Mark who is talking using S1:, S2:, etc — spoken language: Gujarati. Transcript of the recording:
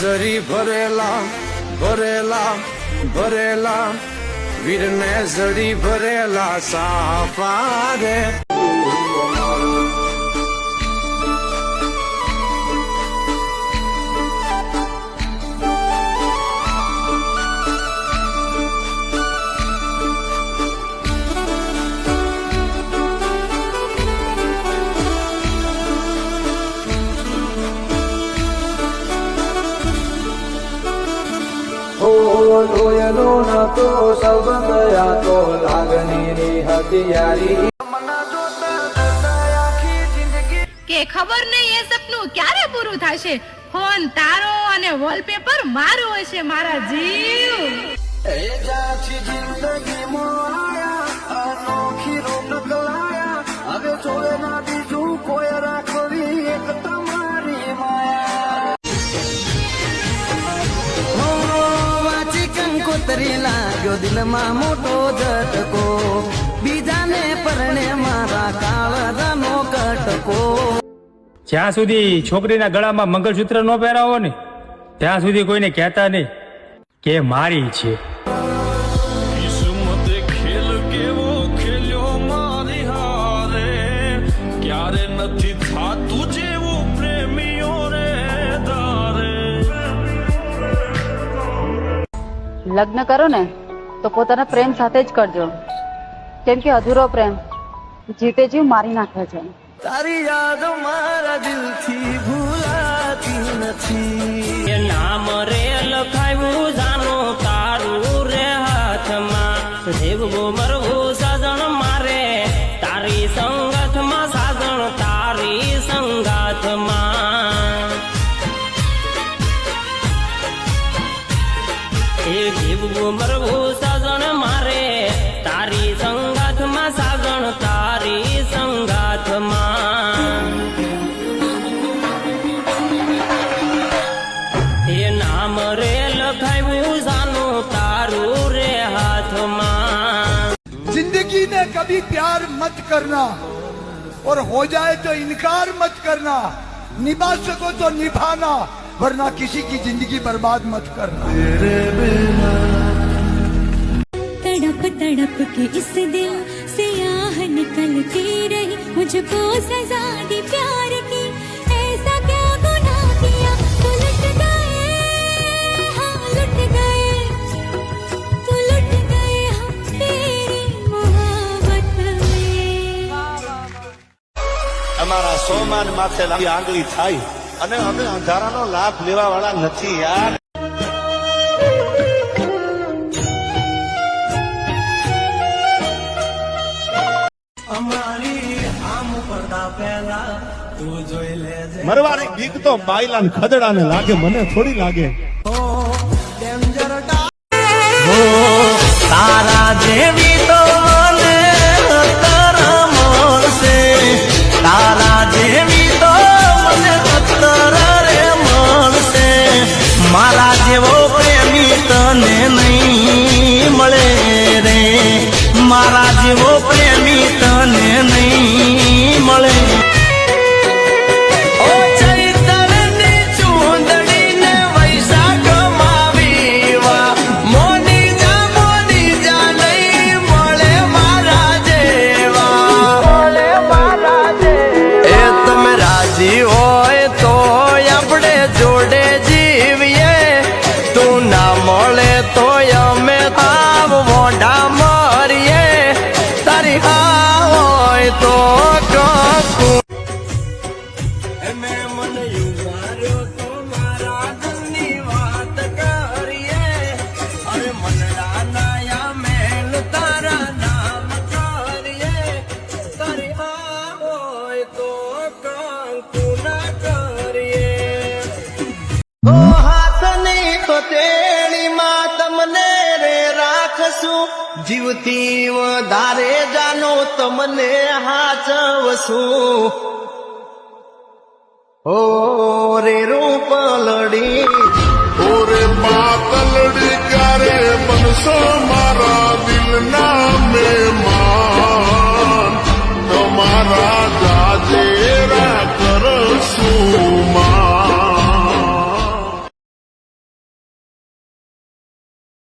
S1: જરી ભરેલા ભરેલા ભરેલા વીરને જરી ભરેલા સાપા રે
S2: જોયેલો નતો સંબંધ આ તો લાગણીની હથિયારી
S3: કે ખબર નહીં એ સપનું ક્યારે પૂરું થશે ફોન તારો અને વોલપેપર મારું હશે મારા જીવ
S2: એ જાછી જિંદગીમાં આયા અનોખી રોનક લાયા હવે જોયે ના બીજું કોઈ રાખવી એક તમારી માયા કોતરી લાગ્યો દિલમાં મોટો ઝટકો બીજાને પરણે મારા કાળજાનો કટકો
S4: જ્યાં સુધી છોકરીના ગળામાં મંગળસૂત્ર ન પહેરાવો ને ત્યાં સુધી કોઈને કહેતા નહીં કે મારી છે.
S1: કિસ્મતે ખેલ કેવો ખેલ્યો મારી હારે ક્યારે નથી થાતું જેવું પ્રેમીઓ રે ધારે.
S5: લગ્ન કરો ને તો પોતાના પ્રેમ સાથે જ કરજો કેમ કે અધૂરો પ્રેમ જીતે જીવ મારી નાખે છે.
S2: તારી યાદ મારા દિલથી ભૂલાતી નથી
S6: નામ રે લખાયું જાનો તારું રે હાથમાં જીવવું મરવું સાજણ મારે તારી સંગતમાં સાજણ તારી સંગાથમાં એ જીવવું મરવું સાજણ મારે તારી સંગાથમાં સાજણ તારી સંગાથમાં એ નામ રે લખાયું જાનું તારું રે હાથમાં.
S7: जिंदगी में कभी प्यार मत करना और हो जाए तो इनकार मत करना निभा सको तो निभाना वरना किसी की जिंदगी बर्बाद मत करना.
S8: तड़प तड़प के इस दिल से आह निकलती रही मुझको सजा दी प्यार की ऐसा क्या गुनाह किया तो लुट गए हाँ लुट गए तो लुट गए हम तेरी मोहब्बत में.
S9: અમારા સોમાન માથે આંગળી થાય અને અમે અંધારાનો લાભ લેવા વાળા નથી યાર. મરવાની બીક તો બાયલા ને ખદડા ને લાગે મને થોડી લાગે.
S2: તારા જેવી તો મને તારા મળશે તારા જેવી તો મને અત્તર રે મળશે મારા જેવો પ્રેમી તને નહીં મળે રે મારા જેવો પ્રેમી તને નહીં મળે. હોય તો આપણે જોડે જીવીએ તું ના મળે તો અમે આવ મોઢા મરીએ તારી હા હોય તો મને યુવાર્યો તો મારા દિલની વાત કરીએ અરે મનડા નાયા મેલ તારા નામ કરીએ તારી હા હોય તો તેણીમાં તમને રે રાખશું જીવતી વધારે જાનો તમને હાચવશું ઓ રે રૂપલડી
S9: ઓરે પાતલડી ક્યારે બનશો મારા દિલના મેં